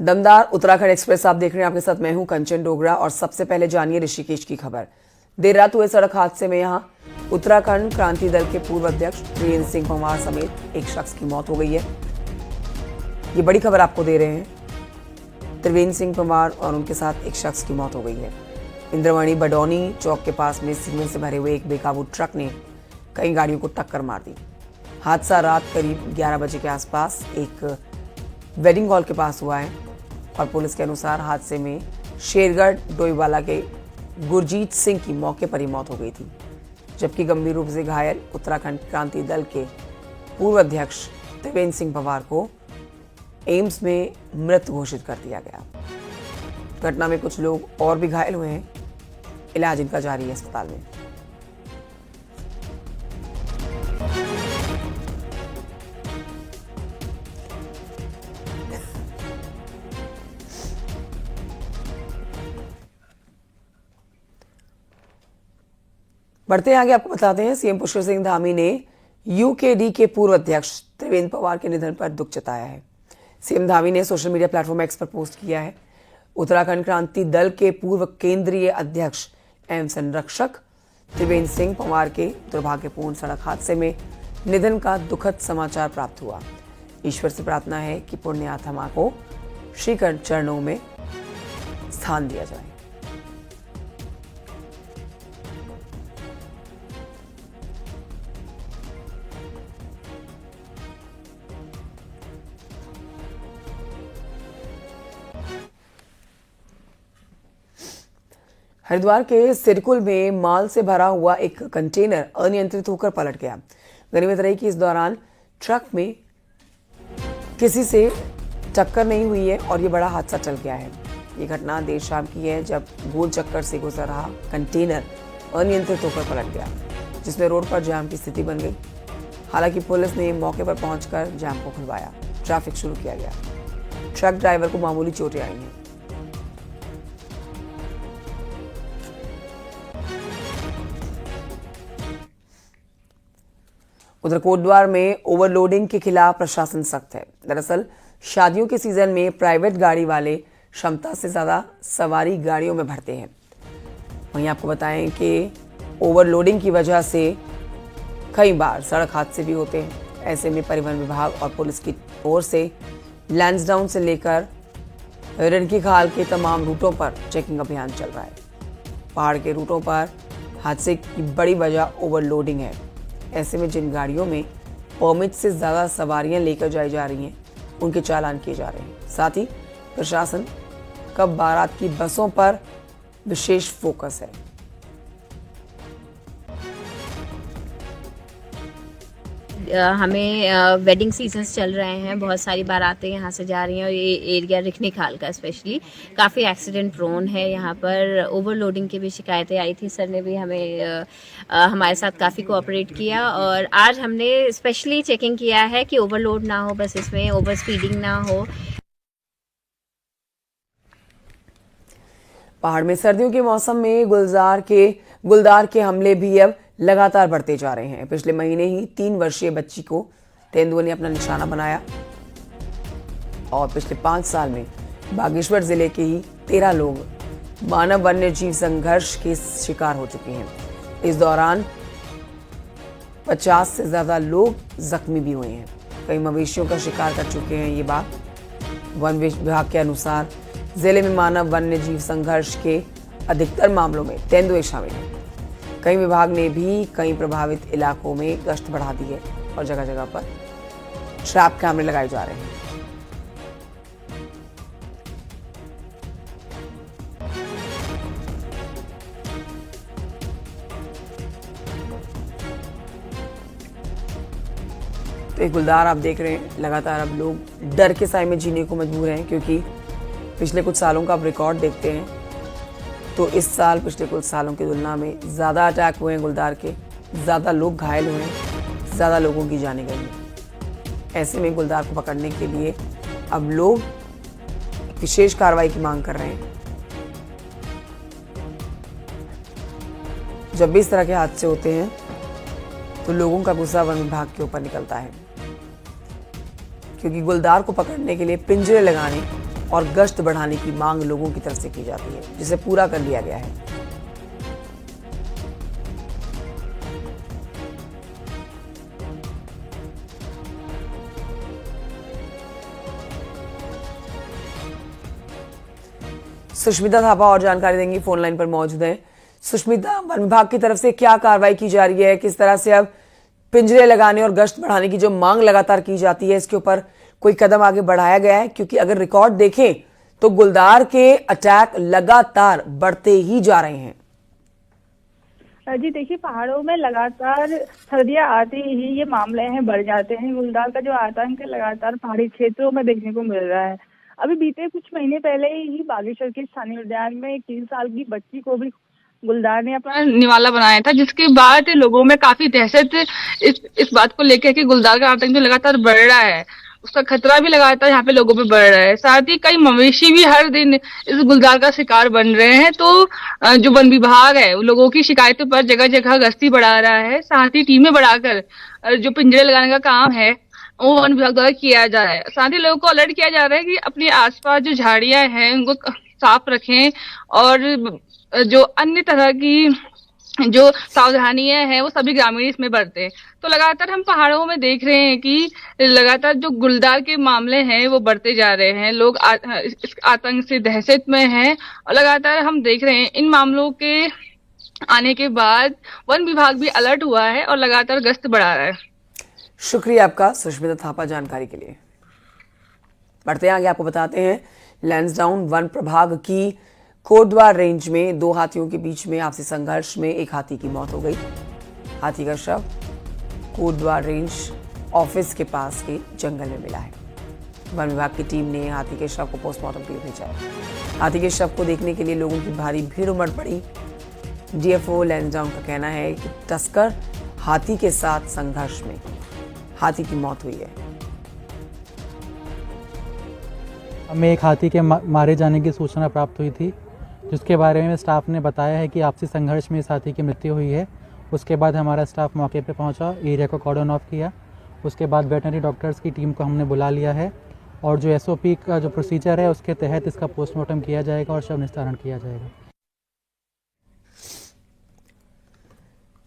दमदार उत्तराखंड एक्सप्रेस आप देख रहे हैं। आपके साथ मैं हूं कंचन डोगरा और सबसे पहले जानिए ऋषिकेश की खबर। देर रात हुए सड़क हादसे में यहां उत्तराखंड क्रांति दल के पूर्व अध्यक्ष त्रिवेंद्र सिंह पंवार समेत एक शख्स की मौत हो गई है। ये बड़ी खबर आपको दे रहे हैं। त्रिवेंद्र सिंह पंवार और उनके साथ एक शख्स की मौत हो गई है। इंद्रवाणी बडौनी चौक के पास में सीमेंट से भरे हुए एक बेकाबू ट्रक ने कई गाड़ियों को टक्कर मार दी। हादसा रात करीब 11 बजे के आसपास एक वेडिंग हॉल के पास हुआ है और पुलिस के अनुसार हादसे में शेरगढ़ डोईवाला के गुरजीत सिंह की मौके पर ही मौत हो गई थी, जबकि गंभीर रूप से घायल उत्तराखंड क्रांति दल के पूर्व अध्यक्ष त्रिवेंद्र सिंह पंवार को एम्स में मृत घोषित कर दिया गया। घटना में कुछ लोग और भी घायल हुए हैं, इलाज इनका जारी है अस्पताल में। बढ़ते आगे आपको बताते हैं, सीएम पुष्कर सिंह धामी ने यूकेडी के पूर्व अध्यक्ष त्रिवेंद्र पंवार के निधन पर दुख जताया है। सीएम धामी ने सोशल मीडिया प्लेटफॉर्म एक्स पर पोस्ट किया है। उत्तराखंड क्रांति दल के पूर्व केंद्रीय अध्यक्ष एवं संरक्षक त्रिवेंद्र सिंह पंवार के दुर्भाग्यपूर्ण सड़क हादसे में निधन का दुखद समाचार प्राप्त हुआ। ईश्वर से प्रार्थना है कि पुण्य आत्मा को श्री चरणों में स्थान दिया जाए। हरिद्वार के सिरकुल में माल से भरा हुआ एक कंटेनर अनियंत्रित होकर पलट गया। गनीमत रही कि इस दौरान ट्रक में किसी से टक्कर नहीं हुई है और ये बड़ा हादसा टल गया है। ये घटना देर शाम की है, जब गोल चक्कर से गुजर रहा कंटेनर अनियंत्रित होकर पलट गया, जिसमें रोड पर जाम की स्थिति बन गई। हालांकि पुलिस ने मौके पर पहुंचकर जाम को खुलवाया, ट्रैफिक शुरू किया गया। ट्रक ड्राइवर को मामूली चोटें आई हैं। उधर कोटद्वार में ओवरलोडिंग के खिलाफ प्रशासन सख्त है। दरअसल शादियों के सीजन में प्राइवेट गाड़ी वाले क्षमता से ज्यादा सवारी गाड़ियों में भरते हैं। वहीं आपको बताएं कि ओवरलोडिंग की वजह से कई बार सड़क हादसे भी होते हैं। ऐसे में परिवहन विभाग और पुलिस की ओर से लैंसडाउन से लेकर रिड़की खाल के तमाम रूटों पर चेकिंग अभियान चल रहा है। पहाड़ के रूटों पर हादसे की बड़ी वजह ओवरलोडिंग है। ऐसे में जिन गाड़ियों में परमिट से ज़्यादा सवारियां लेकर जाई जा रही हैं, उनके चालान किए जा रहे हैं। साथ ही प्रशासन कब बारात की बसों पर विशेष फोकस है। हमें वेडिंग सीजन्स चल रहे हैं, बहुत सारी बारातें यहाँ से जा रही हैं और ये एरिया रिखनी खाल का स्पेशली काफ़ी एक्सीडेंट प्रोन है। यहाँ पर ओवरलोडिंग की भी शिकायतें आई थी। सर ने भी हमें हमारे साथ काफ़ी कोऑपरेट किया और आज हमने स्पेशली चेकिंग किया है कि ओवरलोड ना हो, बस इसमें ओवर स्पीडिंग ना हो। पहाड़ में सर्दियों के मौसम में गुलदार के हमले भी अब लगातार बढ़ते जा रहे हैं। पिछले महीने ही 3 वर्षीय बच्ची को तेंदुए ने अपना निशाना बनाया और पिछले 5 साल में बागेश्वर जिले के ही 13 लोग मानव वन्य जीव संघर्ष के शिकार हो चुके हैं। इस दौरान 50 से ज्यादा लोग जख्मी भी हुए हैं। कई मवेशियों का शिकार कर चुके हैं ये बाघ। वन विभाग के अनुसार जिले में मानव वन्य जीव संघर्ष के अधिकतर मामलों में तेंदुए शामिल हैं। कई विभाग ने भी कई प्रभावित इलाकों में गश्त बढ़ा दी है और जगह जगह पर ट्रैप कैमरे लगाए जा रहे हैं। तो एक गुलदार आप देख रहे हैं, लगातार अब लोग डर के साए में जीने को मजबूर हैं, क्योंकि पिछले कुछ सालों का आप रिकॉर्ड देखते हैं तो इस साल पिछले कुछ सालों की तुलना में ज़्यादा अटैक हुए हैं गुलदार के, ज़्यादा लोग घायल हुए हैं, ज़्यादा लोगों की जानें गई हैं। ऐसे में गुलदार को पकड़ने के लिए अब लोग विशेष कार्रवाई की मांग कर रहे हैं। जब भी इस तरह के हादसे होते हैं तो लोगों का गुस्सा वन विभाग के ऊपर निकलता है, क्योंकि गुलदार को पकड़ने के लिए पिंजरे लगाने और गश्त बढ़ाने की मांग लोगों की तरफ से की जाती है, जिसे पूरा कर लिया गया है। सुष्मिता थापा और जानकारी देंगी, फोन लाइन पर मौजूद हैं। सुष्मिता, वन विभाग की तरफ से क्या कार्रवाई की जा रही है, किस तरह से अब पिंजरे लगाने और गश्त बढ़ाने की जो मांग लगातार की जाती है, इसके ऊपर कोई कदम आगे बढ़ाया गया है? क्योंकि अगर रिकॉर्ड देखें तो गुलदार के अटैक लगातार बढ़ते ही जा रहे हैं। जी देखिए, पहाड़ों में लगातार सर्दियां आते ही ये मामले हैं बढ़ जाते हैं। गुलदार का जो आतंक है लगातार पहाड़ी क्षेत्रों में देखने को मिल रहा है। अभी बीते कुछ महीने पहले ही बागेश्वर के स्थानीय उद्यान में एक 3 साल की बच्ची को भी गुलदार ने अपना निवाला बनाया था, जिसके बाद लोगों में काफी दहशत इस बात को लेकर कि गुलदार का आतंक जो लगातार बढ़ रहा है, उसका खतरा भी लगातार यहाँ पे लोगों पे बढ़ रहा है। साथ ही कई मवेशी भी हर दिन इस गुलदार का शिकार बन रहे हैं। तो जो वन विभाग है लोगों की शिकायतों पर जगह जगह गश्ती बढ़ा रहा है। साथ ही टीमें बढ़ाकर जो पिंजरे लगाने का काम है वो वन विभाग द्वारा किया जा रहा है। साथ ही लोगों को अलर्ट किया जा रहा है कि अपने आसपास जो झाड़ियां हैं उनको साफ रखें और जो अन्य तरह की जो सावधानियां हैं वो सभी ग्रामीण इसमें बरतें। तो लगातार हम पहाड़ों में देख रहे हैं कि लगातार जो गुलदार के मामले हैं वो बढ़ते जा रहे हैं। लोग इस आतंक से दहशत में हैं और लगातार हम देख रहे हैं इन मामलों के आने के बाद वन विभाग भी अलर्ट हुआ है और लगातार गश्त बढ़ा रहा है। शुक्रिया आपका सुष्मिता थापा जानकारी के लिए। बढ़ते आगे आपको बताते हैं, लैंसडाउन वन प्रभाग की कोटद्वार रेंज में 2 हाथियों के बीच में आपसी संघर्ष में एक हाथी की मौत हो गई। हाथी का शव कोटद्वार रेंज ऑफिस के पास के जंगल में मिला है। वन विभाग की टीम ने हाथी के शव को पोस्टमार्टम के लिए भेजा है। हाथी के शव को देखने के लिए लोगों की भारी भीड़ उमड़ पड़ी। डीएफओ लैंसडाउन का कहना है कि तस्कर हाथी के साथ संघर्ष में हाथी की मौत हुई है। हमें एक हाथी के मारे जाने की सूचना प्राप्त हुई थी, जिसके बारे में स्टाफ ने बताया है कि आपसी संघर्ष में इस हाथी की मृत्यु हुई है। उसके बाद हमारा स्टाफ मौके पर पहुंचा, एरिया को कॉर्डन ऑफ किया। उसके बाद वेटनरी डॉक्टर्स की टीम को हमने बुला लिया है और जो एसओपी का जो प्रोसीजर है उसके तहत इसका पोस्टमार्टम किया जाएगा और शव निस्तारण किया जाएगा।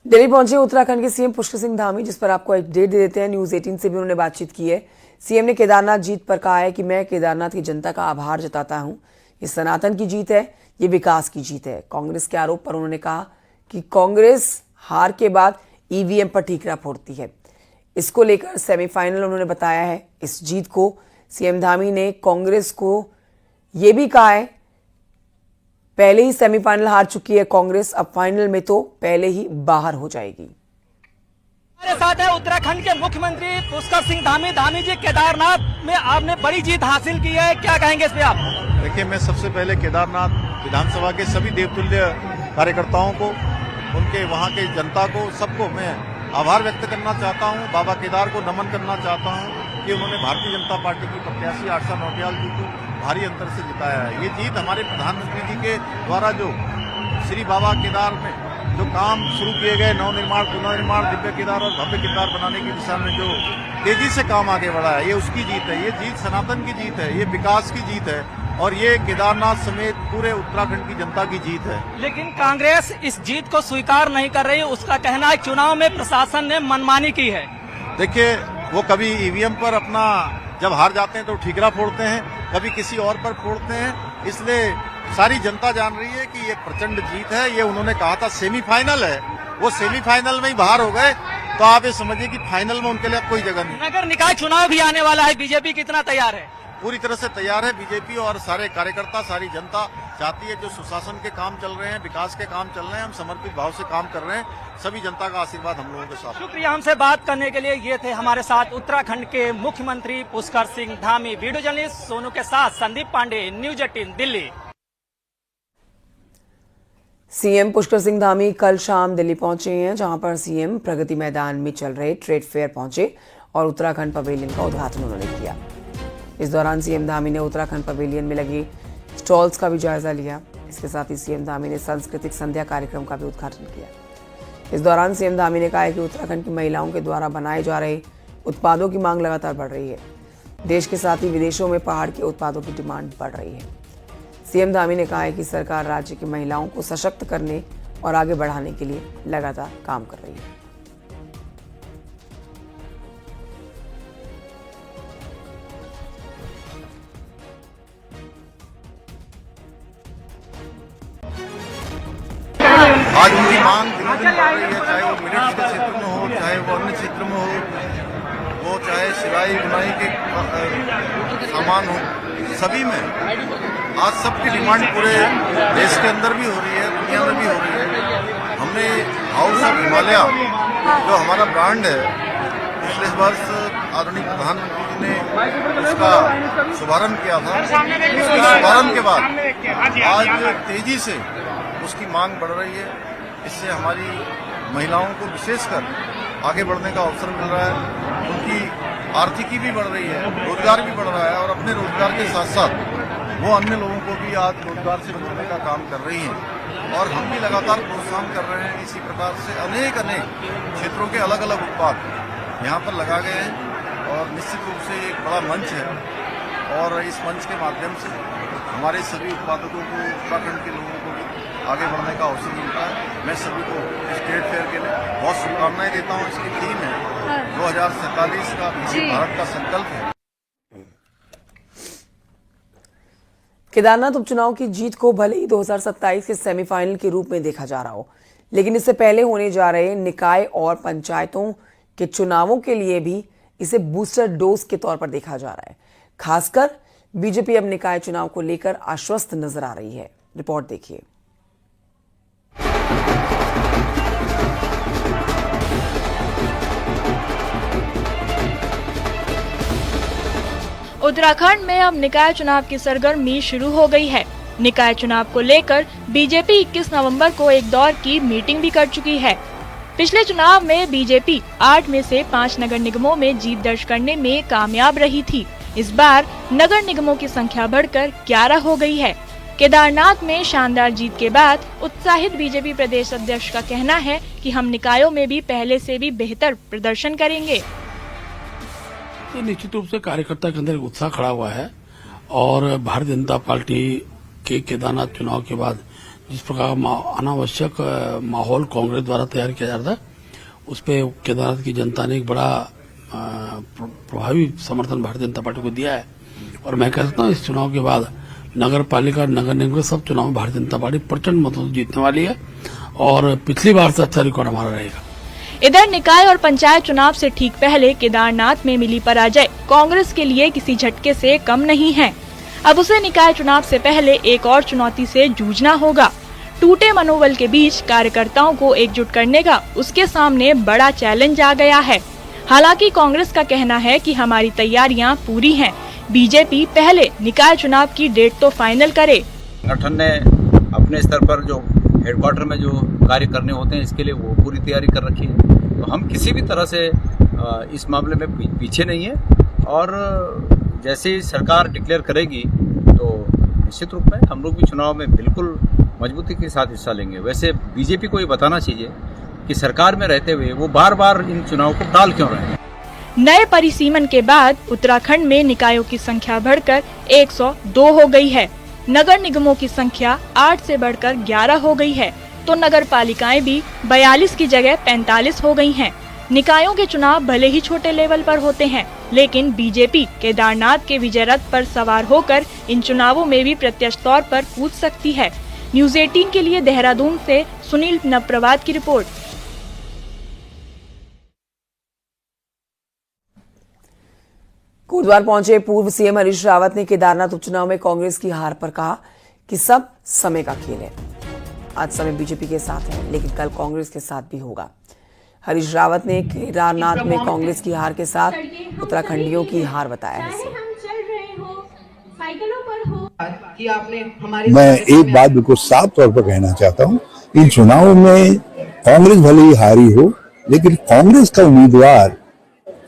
दिल्ली पहुंचे उत्तराखंड के सीएम पुष्कर सिंह धामी, जिस पर आपको अपडेट दे देते हैं। न्यूज 18 से भी उन्होंने बातचीत की है। सीएम ने केदारनाथ जीत पर कहा है कि मैं केदारनाथ की जनता का आभार जताता हूं। ये सनातन की जीत है, ये विकास की जीत है। कांग्रेस के आरोप पर उन्होंने कहा कि कांग्रेस हार के बाद ईवीएम पर ठीकरा फोड़ती है। इसको लेकर सेमीफाइनल उन्होंने बताया है। इस जीत को सीएम धामी ने कांग्रेस को यह भी कहा है, पहले ही सेमीफाइनल हार चुकी है कांग्रेस, अब फाइनल में तो पहले ही बाहर हो जाएगी। हमारे साथ है उत्तराखंड के मुख्यमंत्री पुष्कर सिंह धामी। धामी जी, केदारनाथ में आपने बड़ी जीत हासिल की है, क्या कहेंगे इस पे आप? देखिए, मैं सबसे पहले केदारनाथ विधानसभा के सभी देवतुल्य कार्यकर्ताओं को, उनके वहां के जनता को, सबको मैं आभार व्यक्त करना चाहता हूं। बाबा केदार को नमन करना चाहता हूं कि उन्होंने भारतीय जनता पार्टी की प्रत्याशी आशा नौटियाल जी को भारी अंतर से जिताया है। ये जीत हमारे प्रधानमंत्री जी के द्वारा जो श्री बाबा केदार में जो काम शुरू किए गए, नवनिर्माण, पुनर्निर्माण, दिव्य केदार और भव्य केदार बनाने की दिशा में जो तेजी से काम आगे बढ़ा है, ये उसकी जीत है। ये जीत सनातन की जीत है, ये विकास की जीत है और ये केदारनाथ समेत पूरे उत्तराखंड की जनता की जीत है। लेकिन कांग्रेस इस जीत को स्वीकार नहीं कर रही। उसका कहना है चुनाव में प्रशासन ने मनमानी की है। देखिए, वो कभी ईवीएम पर अपना जब हार जाते हैं तो ठीकरा फोड़ते हैं, कभी किसी और पर फोड़ते हैं। इसलिए सारी जनता जान रही है कि ये प्रचंड जीत है। ये उन्होंने कहा था सेमीफाइनल है, वो सेमीफाइनल में ही बाहर हो गए, तो आप ये समझिए कि फाइनल में उनके लिए अब कोई जगह नहीं। नगर निकाय चुनाव भी आने वाला है, बीजेपी कितना तैयार है? पूरी तरह से तैयार है। बीजेपी और सारे कार्यकर्ता, सारी जनता चाहती है जो सुशासन के काम चल रहे हैं, विकास के काम चल रहे हैं, हम समर्पित भाव से काम कर रहे हैं। सभी जनता का आशीर्वाद हम लोगों के साथ। शुक्रिया हमसे बात करने के लिए। ये थे हमारे साथ उत्तराखंड के मुख्यमंत्री पुष्कर सिंह धामी। वीडियो जर्नलिस्ट सोनू के साथ संदीप पांडे, न्यूज 18 दिल्ली। सीएम पुष्कर सिंह धामी कल शाम दिल्ली पहुंचे हैं, जहां पर सीएम प्रगति मैदान में चल रहे ट्रेड फेयर पहुंचे और उत्तराखंड पवेलियन का उद्घाटन उन्होंने किया। इस दौरान सीएम धामी ने उत्तराखंड पवेलियन में लगे स्टॉल्स का भी जायजा लिया। इसके साथ ही सीएम धामी ने सांस्कृतिक संध्या कार्यक्रम का भी उद्घाटन किया। इस दौरान सीएम धामी ने कहा कि उत्तराखंड की महिलाओं के द्वारा बनाए जा रहे उत्पादों की मांग लगातार बढ़ रही है। देश के साथ ही विदेशों में पहाड़ के उत्पादों की डिमांड बढ़ रही है। सीएम धामी ने कहा है कि सरकार राज्य की महिलाओं को सशक्त करने और आगे बढ़ाने के लिए लगातार काम कर रही है। आज उनकी मांग दिनों दिन बढ़ रही है, चाहे वो मिनट्स के क्षेत्र में हो, चाहे वो अन्य क्षेत्र में हो, वो चाहे सिलाई बुनाई के सामान हो, सभी में आज सबकी डिमांड पूरे देश के अंदर भी हो रही है, दुनिया में भी हो रही है। हमने हाउस ऑफ हिमालय जो हमारा ब्रांड है, पिछले वर्ष आदरणीय प्रधानमंत्री जी ने उसका शुभारंभ किया था। उसके शुभारंभ के बाद आज तेजी से उसकी मांग बढ़ रही है। इससे हमारी महिलाओं को विशेषकर आगे बढ़ने का अवसर मिल रहा है, उनकी आर्थिकी भी बढ़ रही है, रोजगार भी बढ़ रहा है और अपने रोजगार के साथ साथ वो अन्य लोगों को भी आज रोजगार से जोड़ने का काम कर रही हैं और हम भी लगातार प्रोत्साहन कर रहे हैं। इसी प्रकार से अनेक क्षेत्रों के अलग अलग उत्पाद यहाँ पर लगा गए हैं और निश्चित रूप से एक बड़ा मंच है और इस मंच के माध्यम से हमारे सभी उत्पादकों को, उत्तराखंड के लोगों को भी आगे बढ़ने का अवसर मिलता है। मैं सभी को इस ट्रेड फेयर के लिए बहुत शुभकामनाएं देता हूँ। इसकी थीम है 2047 का विकसित भारत का संकल्प है। केदारनाथ उपचुनाव की जीत को भले ही 2027 के सेमीफाइनल के रूप में देखा जा रहा हो, लेकिन इससे पहले होने जा रहे निकाय और पंचायतों के चुनावों के लिए भी इसे बूस्टर डोज के तौर पर देखा जा रहा है। खासकर बीजेपी अब निकाय चुनाव को लेकर आश्वस्त नजर आ रही है। रिपोर्ट देखिए। उत्तराखंड में अब निकाय चुनाव की सरगर्मी शुरू हो गई है। निकाय चुनाव को लेकर बीजेपी 21 नवंबर को एक दौर की मीटिंग भी कर चुकी है। पिछले चुनाव में बीजेपी 8 में से 5 नगर निगमों में जीत दर्ज करने में कामयाब रही थी। इस बार नगर निगमों की संख्या बढ़कर 11 हो गई है। केदारनाथ में शानदार जीत के बाद उत्साहित बीजेपी प्रदेश अध्यक्ष का कहना है कि हम निकायों में भी पहले से भी बेहतर प्रदर्शन करेंगे। तो निश्चित रूप से कार्यकर्ता के अंदर एक उत्साह खड़ा हुआ है और भारतीय जनता पार्टी के केदारनाथ चुनाव के बाद जिस प्रकार अनावश्यक माहौल कांग्रेस द्वारा तैयार किया जा रहा था, उस पे केदारनाथ की जनता ने एक बड़ा प्रभावी समर्थन भारतीय जनता पार्टी को दिया है। और मैं कह सकता हूँ इस चुनाव के बाद नगर पालिका, नगर निगम के सब चुनाव में भारतीय जनता पार्टी प्रचंड मतों से जीतने वाली है और पिछली बार से अच्छा रिकॉर्ड हमारा रहेगा। इधर निकाय और पंचायत चुनाव से ठीक पहले केदारनाथ में मिली पराजय कांग्रेस के लिए किसी झटके से कम नहीं है। अब उसे निकाय चुनाव से पहले एक और चुनौती से जूझना होगा। टूटे मनोबल के बीच कार्यकर्ताओं को एकजुट करने का उसके सामने बड़ा चैलेंज आ गया है। हालांकि कांग्रेस का कहना है कि हमारी तैयारियां पूरी हैं। बीजेपी पहले निकाय चुनाव की डेट तो फाइनल करे। संगठन ने अपने स्तर पर जो हेडक्वार्टर में जो कार्य करने होते हैं, इसके लिए वो पूरी तैयारी कर रखी है। तो हम किसी भी तरह से इस मामले में पीछे नहीं है और जैसे ही सरकार डिक्लेयर करेगी तो निश्चित रूप में हम लोग भी चुनाव में बिल्कुल मजबूती के साथ हिस्सा लेंगे। वैसे बीजेपी को ये बताना चाहिए कि सरकार में रहते हुए वो बार बार इन चुनाव को टाल क्यों रहे हैं। नए परिसीमन के बाद उत्तराखंड में निकायों की संख्या बढ़कर 102 हो गई है। नगर निगमों की संख्या 8 से बढ़कर 11 हो गई है, तो नगर पालिकाएं भी 42 की जगह 45 हो गई हैं। निकायों के चुनाव भले ही छोटे लेवल पर होते हैं, लेकिन बीजेपी केदारनाथ के विजय रथ पर सवार होकर इन चुनावों में भी प्रत्यक्ष तौर पर कूद सकती है। न्यूज़ 18 के लिए देहरादून से सुनील नप्रवात की रिपोर्ट। कोटद्वार पहुंचे पूर्व सीएम हरीश रावत ने केदारनाथ उपचुनाव में कांग्रेस की हार पर कहा कि सब समय का खेल है। आज समय बीजेपी के साथ है, लेकिन कल कांग्रेस के साथ भी होगा। हरीश रावत ने केदारनाथ में कांग्रेस की हार के साथ उत्तराखंडियों की हार बताया है। मैं एक बात बिल्कुल साफ तौर पर कहना चाहता हूं, इन चुनावों में कांग्रेस भले ही हारी हो, लेकिन कांग्रेस का उम्मीदवार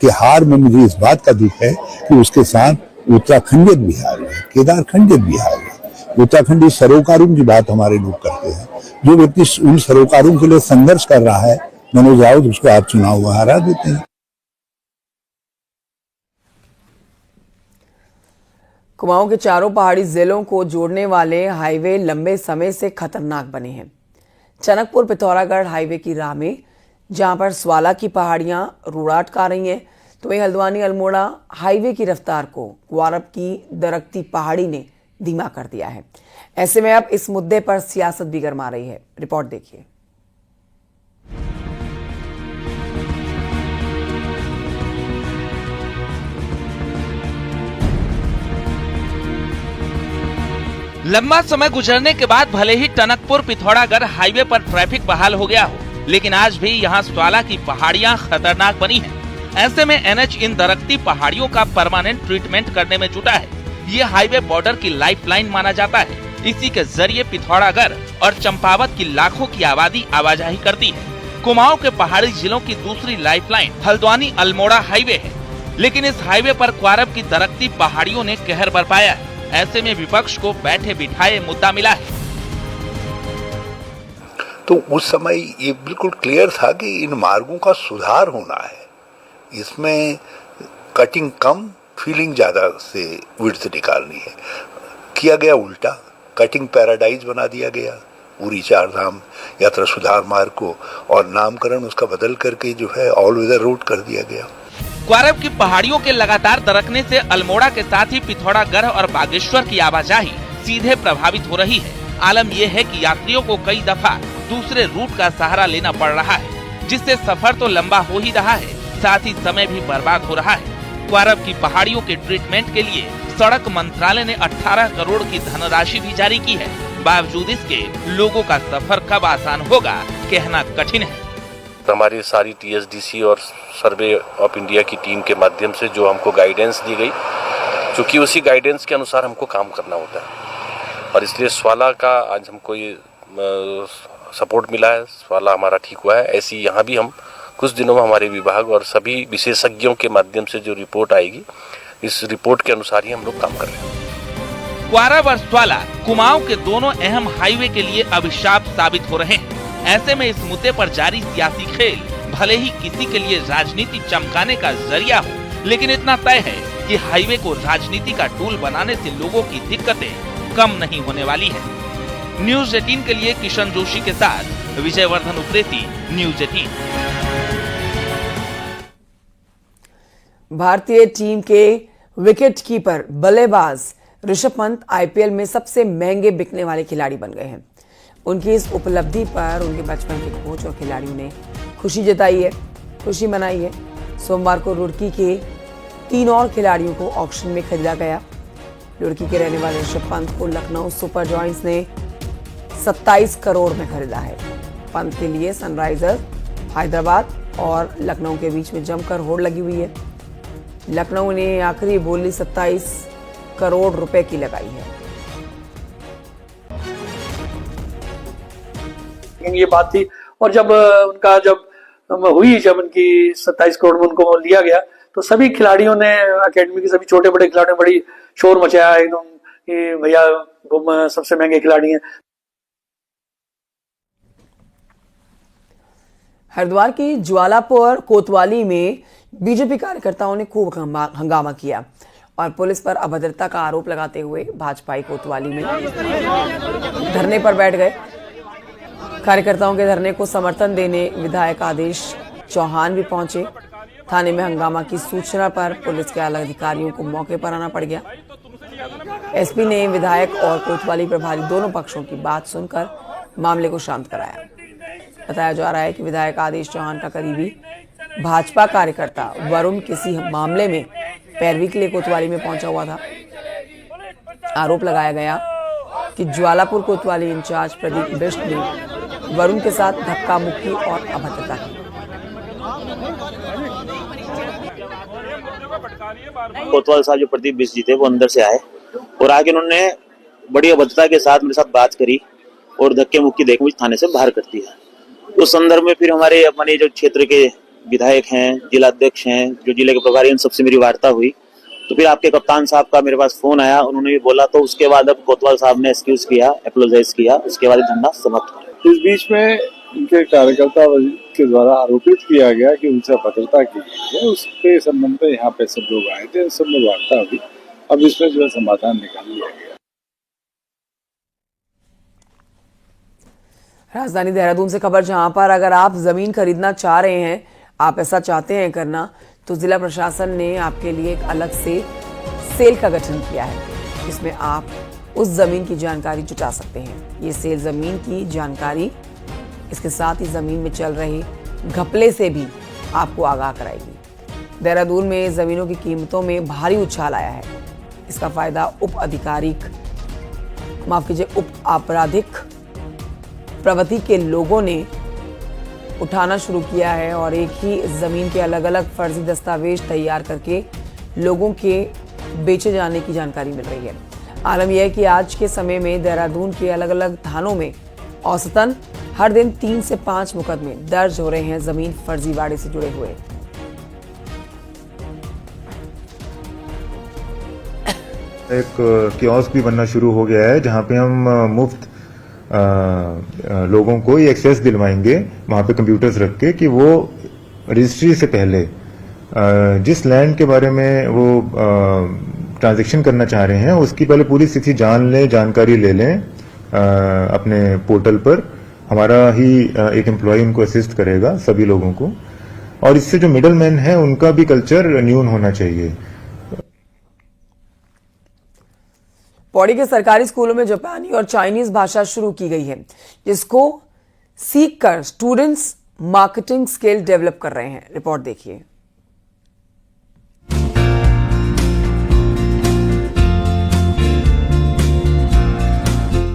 के हार में मुझे इस बात का दुख है कि उसके साथ उत्तराखंडियत भी हार है, केदारखंडियत भी हार है। उत्तराखंडी सरोकारों की बात हमारे लोग करते हैं। जो व्यक्ति उन सरोकारों के लिए संघर्ष कर रहा है, मनोज राउत, उसको आप चुनाव में हरा देते हैं। कुमाऊं के चारों पहाड़ी जिलों को जोड़ने वाले हाईवे लंबे समय से खतरनाक बने हैं। चनकपुर पिथौरागढ़ हाईवे की राह में जहां पर स्वाला की पहाड़ियां रोड़ा अटका रही हैं, तो वहीं हल्द्वानी अल्मोड़ा हाईवे की रफ्तार को क्वारब की दरकती पहाड़ी ने धीमा कर दिया है। ऐसे में अब इस मुद्दे पर सियासत भी गरमा रही है। रिपोर्ट देखिए। लंबा समय गुजरने के बाद भले ही टनकपुर पिथौरागढ़ हाईवे पर ट्रैफिक बहाल हो गया हो, लेकिन आज भी यहाँ स्वाला की पहाड़ियाँ खतरनाक बनी हैं। ऐसे में एनएच इन दरकती पहाड़ियों का परमानेंट ट्रीटमेंट करने में जुटा है। ये हाईवे बॉर्डर की लाइफलाइन माना जाता है। इसी के जरिए पिथौरागढ़ और चंपावत की लाखों की आबादी आवाजाही करती है। कुमाऊं के पहाड़ी जिलों की दूसरी लाइफलाइन हल्द्वानी अल्मोड़ा हाईवे है, लेकिन इस हाईवे पर क्वारब की दरकती पहाड़ियों ने कहर बरपाया है। ऐसे में विपक्ष को बैठे बिठाए मुद्दा मिला है। तो उस समय ये बिल्कुल क्लियर था कि इन मार्गों का सुधार होना है, इसमें कटिंग कम, फीलिंग ज्यादा से विड्थ निकालनी है। किया गया उल्टा, कटिंग पैराडाइज बना दिया गया पूरी चार धाम यात्रा सुधार मार्ग को, और नामकरण उसका बदल करके जो है ऑल वेदर रोड कर दिया गया। क्वारब की पहाड़ियों के लगातार दरकने से अल्मोड़ा के साथ ही पिथौरागढ़ और बागेश्वर की आवाजाही सीधे प्रभावित हो रही है। आलम यह है कि यात्रियों को कई दफा दूसरे रूट का सहारा लेना पड़ रहा है, जिससे सफर तो लंबा हो ही रहा है, साथ ही समय भी बर्बाद हो रहा है। क्वारब की पहाड़ियों के ट्रीटमेंट के लिए सड़क मंत्रालय ने 18 करोड़ की धनराशि भी जारी की है। बावजूद इसके लोगों का सफर कब आसान होगा, कहना कठिन है। हमारी सारी टीएसडीसी और सर्वे ऑफ इंडिया की टीम के माध्यम से जो हमको गाइडेंस दी गई, चूँकि उसी गाइडेंस के अनुसार हमको काम करना होता है, और इसलिए स्वाला का आज हमको ये सपोर्ट मिला है। स्वाला हमारा ठीक हुआ है। ऐसी यहाँ भी हम कुछ दिनों में हमारे विभाग और सभी विशेषज्ञों के माध्यम से जो रिपोर्ट आएगी, इस रिपोर्ट के अनुसार ही हम लोग काम कर रहे हैं। क्वारब और स्वाला कुमाऊं के दोनों अहम हाईवे के लिए अभिशाप साबित हो रहे हैं। ऐसे में इस मुद्दे पर जारी सियासी खेल भले ही किसी के लिए राजनीति चमकाने का जरिया हो, लेकिन इतना तय है कि हाईवे को राजनीति का टूल बनाने से लोगों की दिक्कतें कम नहीं होने वाली है। न्यूज 18 के लिए किशन जोशी के साथ विजयवर्धन उप्रेती, न्यूज 18। भारतीय टीम के विकेट कीपर बल्लेबाज ऋषभ पंत आईपीएल में सबसे महंगे बिकने वाले खिलाड़ी बन गए हैं। उनकी इस उपलब्धि पर उनके बचपन के कोच और खिलाड़ियों ने खुशी जताई है, खुशी मनाई है। सोमवार को रुड़की के 3 और खिलाड़ियों को ऑक्शन में खरीदा गया। रुड़की के रहने वाले ऋषभ पंत को लखनऊ सुपर जॉयंट्स ने 27 करोड़ में खरीदा है। पंत के लिए सनराइजर्स हैदराबाद और लखनऊ के बीच में जमकर होड़ लगी हुई है। लखनऊ ने आखिरी बोली 27 करोड़ रुपए की लगाई है। ये बात थी, और जब उनकी 27 करोड़ में उनको लिया गया, तो सभी खिलाड़ियों ने, एकेडमी के सभी छोटे बड़े खिलाड़ियों ने बड़ी शोर मचाया एकदम कि भैया वो सबसे महंगे खिलाड़ी हैं। हरिद्वार की ज्वालापुर कोतवाली में बीजेपी कार्यकर्ताओं ने खूब हंगामा किया और पुलिस पर अभद्रता का आरोप लगाते हुए भाजपाई कोतवाली में धरने पर बैठ गए। कार्यकर्ताओं के धरने को समर्थन देने विधायक आदेश चौहान भी पहुंचे। थाने में हंगामा की सूचना पर पुलिस के आला अधिकारियों को मौके पर आना पड़ गया। एसपी ने विधायक और कोतवाली प्रभारी दोनों पक्षों की बात सुनकर मामले को शांत कराया। बताया जा रहा है कि विधायक आदेश चौहान का करीबी भाजपा कार्यकर्ता वरुण किसी मामले में पैरवी के लिए कोतवाली में पहुंचा हुआ था। आरोप लगाया गया कि ज्वालापुर कोतवाली इंचार्ज प्रदीप बिष्ट ने वरुण के साथ धक्का मुक्की और अभद्रता की। कोतवाल साहब जो प्रदीप बिष्ट जी थे वो अंदर से आए और आगे उन्होंने बड़ी अभद्रता के साथ मेरे साथ बात करी और धक्के मुक्की देकर मुझे थाने से बाहर कर दिया। उस संदर्भ में फिर हमारे अपने जो क्षेत्र के विधायक हैं, जिला अध्यक्ष हैं, जो जिले के प्रभारी, उन सबसे मेरी वार्ता हुई। तो फिर आपके कप्तान साहब का मेरे पास फोन आया, उन्होंने भी बोला, तो उसके बाद अब कोतवाल साहब ने एक्सक्यूज किया, अपोलोजाइज किया, उसके बाद धरना समाप्त हुआ। इस बीच में इनके कार्यकर्ता के द्वारा आरोपित किया गया कि उनसे अभद्रता की गई है, उसके संबंध में यहाँ पे सब लोग आए थे, सब में वार्ता हुई अब इसमें जो है समाधान निकाल लिया गया। राजधानी देहरादून से खबर, जहां पर अगर आप जमीन खरीदना चाह रहे हैं, आप ऐसा चाहते हैं करना, तो जिला प्रशासन ने आपके लिए एक अलग से सेल का गठन किया है, जिसमें आप उस जमीन की जानकारी जुटा सकते हैं। ये सेल जमीन की जानकारी, इसके साथ ही जमीन में चल रहे घपले से भी आपको आगाह कराएगी। देहरादून में जमीनों की कीमतों में भारी उछाल आया है। इसका फायदा उप आपराधिक प्रवृत्ति के लोगों ने उठाना शुरू किया है और एक ही जमीन के अलग अलग फर्जी दस्तावेज तैयार करके लोगों के बेचे जाने की जानकारी मिल रही है। आलम यह है कि आज के समय में देहरादून के अलग अलग थानों में औसतन हर दिन 3 से 5 मुकदमे दर्ज हो रहे हैं जमीन फर्जीवाड़े से जुड़े हुए। एक कियोस्क भी बनना शुरू हो गया है, जहां पे हम मुफ्त लोगों को ये एक्सेस दिलवाएंगे वहां पे कंप्यूटर्स रख के, कि वो रजिस्ट्री से पहले जिस लैंड के बारे में वो ट्रांजैक्शन करना चाह रहे हैं उसकी पहले पूरी स्थिति जान लें, जानकारी ले लें अपने पोर्टल पर। हमारा ही एक एम्प्लॉय उनको असिस्ट करेगा, सभी लोगों को। और इससे जो मिडल मैन है उनका भी कल्चर न्यून होना चाहिए। पौड़ी के सरकारी स्कूलों में जापानी और चाइनीज भाषा शुरू की गई है, जिसको सीखकर स्टूडेंट्स मार्केटिंग स्किल डेवलप कर रहे हैं। रिपोर्ट देखिए।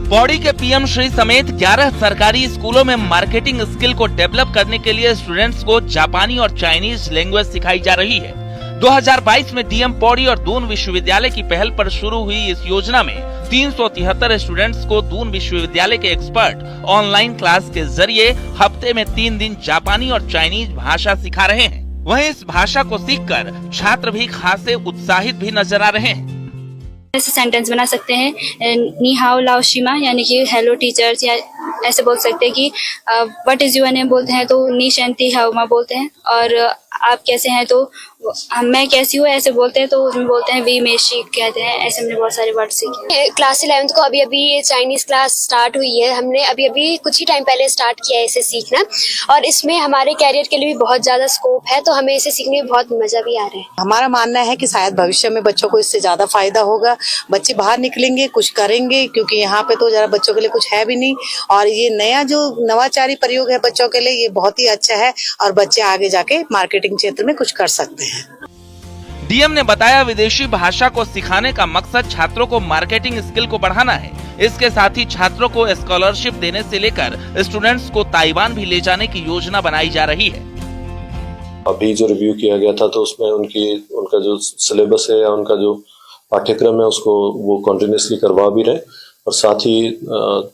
पौड़ी के पीएम श्री समेत 11 सरकारी स्कूलों में मार्केटिंग स्किल को डेवलप करने के लिए स्टूडेंट्स को जापानी और चाइनीज लैंग्वेज सिखाई जा रही है। 2022 में डीएम पौड़ी और दून विश्वविद्यालय की पहल पर शुरू हुई इस योजना में 373 स्टूडेंट्स को दून विश्वविद्यालय के एक्सपर्ट ऑनलाइन क्लास के जरिए हफ्ते में 3 दिन जापानी और चाइनीज भाषा सिखा रहे हैं। वहीं इस भाषा को सीखकर छात्र भी खासे उत्साहित भी नजर आ रहे हैं। ऐसे सेंटेंस बना सकते हैं, नी हाओ लाओ शिमा, यानी कि हेलो टीचर्स, या ऐसे बोल सकते हैं कि व्हाट इज योर नेम बोलते हैं तो नी शंती हाउमा बोलते हैं, और आप कैसे हैं तो मैं कैसी हूँ ऐसे बोलते हैं तो उसमें बोलते हैं वी मेशी कहते हैं। ऐसे हमने बहुत सारे वर्ड सीखे। क्लास 11th को अभी ये चाइनीज क्लास स्टार्ट हुई है। हमने अभी कुछ ही टाइम पहले स्टार्ट किया है इसे सीखना, और इसमें हमारे कैरियर के लिए भी बहुत ज्यादा स्कोप है, तो हमें इसे सीखने में बहुत मजा भी आ रहा है। हमारा मानना है कि शायद भविष्य में बच्चों को इससे ज्यादा फायदा होगा। बच्चे बाहर निकलेंगे, कुछ करेंगे, क्योंकि यहाँ पे तो जरा बच्चों के लिए कुछ है भी नहीं, और ये नया जो नवाचारी प्रयोग है बच्चों के लिए, ये बहुत ही अच्छा है, और बच्चे आगे जाके मार्केटिंग क्षेत्र में कुछ कर सकते हैं। डीएम ने बताया, विदेशी भाषा को सिखाने का मकसद छात्रों को मार्केटिंग स्किल को बढ़ाना है। इसके साथ ही छात्रों को स्कॉलरशिप देने से लेकर स्टूडेंट्स को ताइवान भी ले जाने की योजना बनाई जा रही है। अभी जो रिव्यू किया गया था तो उसमें उनका जो सिलेबस है या उनका जो पाठ्यक्रम है उसको वो कंटिन्यूसली करवा भी रहे, और साथ ही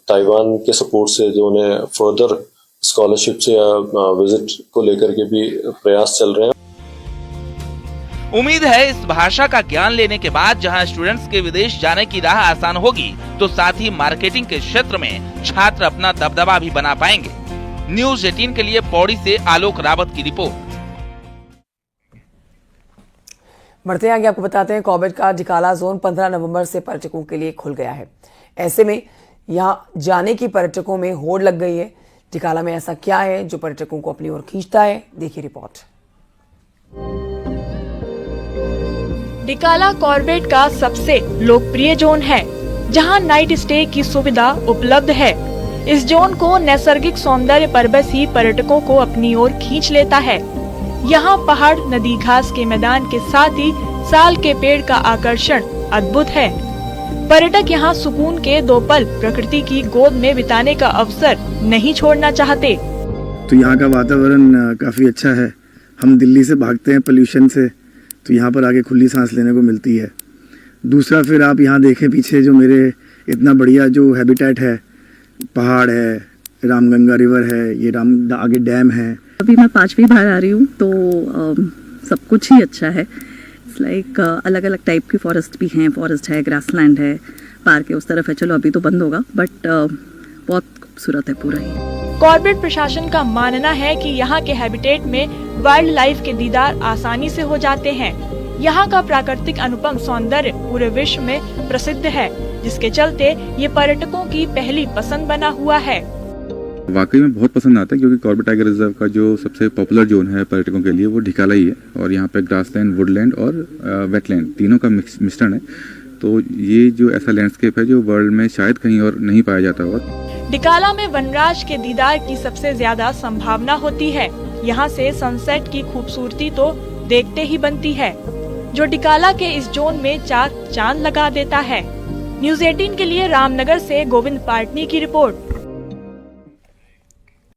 ताइवान के सपोर्ट से जो उन्हें फर्दर स्कॉलरशिप से या विजिट को लेकर के भी प्रयास चल रहे हैं। उम्मीद है इस भाषा का ज्ञान लेने के बाद जहां स्टूडेंट्स के विदेश जाने की राह आसान होगी, तो साथ ही मार्केटिंग के क्षेत्र में छात्र अपना दबदबा भी बना पाएंगे। न्यूज़ 18 के लिए पौड़ी से आलोक रावत की रिपोर्ट। बढ़ते आगे आपको बताते हैं, कॉर्बेट का डिकाला जोन 15 नवंबर से पर्यटकों के लिए खुल गया है। ऐसे में यहां जाने की पर्यटकों में होड़ लग गई है। डिकाला में ऐसा क्या है जो पर्यटकों को अपनी ओर खींचता है, देखिए रिपोर्ट। डिकाला कॉर्बेट का सबसे लोकप्रिय जोन है, जहां नाइट स्टे की सुविधा उपलब्ध है। इस जोन को नैसर्गिक सौंदर्य परबस ही पर्यटकों को अपनी ओर खींच लेता है। यहाँ पहाड़, नदी, घास के मैदान के साथ ही साल के पेड़ का आकर्षण अद्भुत है। पर्यटक यहाँ सुकून के 2 पल प्रकृति की गोद में बिताने का अवसर नहीं छोड़ना चाहते। तो यहाँ का वातावरण काफी अच्छा है। हम दिल्ली से भागते हैं पोल्यूशन से, तो यहाँ पर आके खुली सांस लेने को मिलती है। दूसरा, फिर आप यहाँ देखें पीछे जो मेरे इतना बढ़िया जो हैबिटेट है, पहाड़ है, रामगंगा रिवर है, ये आगे डैम है। अभी मैं 5वीं बार आ रही हूँ, तो सब कुछ ही अच्छा है। इट्स लाइक अलग अलग टाइप की फॉरेस्ट भी हैं, फॉरेस्ट है, ग्रासलैंड है, पार्क है उस तरफ है। चलो अभी तो बंद होगा, बट बहुत खूबसूरत है पूरा ही। कॉर्बेट प्रशासन का मानना है कि यहाँ के हैबिटेट में वाइल्ड लाइफ के दीदार आसानी से हो जाते हैं। यहाँ का प्राकृतिक अनुपम सौंदर्य पूरे विश्व में प्रसिद्ध है, जिसके चलते ये पर्यटकों की पहली पसंद बना हुआ है। वाकई में बहुत पसंद आता है, क्योंकि कॉर्बेट टाइगर रिजर्व का जो सबसे पॉपुलर जोन है पर्यटकों के लिए वो ढिकाला ही है, और यहाँ पे ग्रासलैंड, वुडलैंड और वेटलैंड तीनों का मिश्रण है। तो ये जो ऐसा लैंडस्केप है जो वर्ल्ड में शायद कहीं और नहीं पाया जाता होगा। डिकाला में वनराज के दीदार की सबसे ज्यादा संभावना होती है। यहाँ से सनसेट की खूबसूरती तो देखते ही बनती है, जो डिकाला के इस जोन में चार चांद लगा देता है। न्यूज़ 18 के लिए रामनगर से गोविंद पाटनी की रिपोर्ट।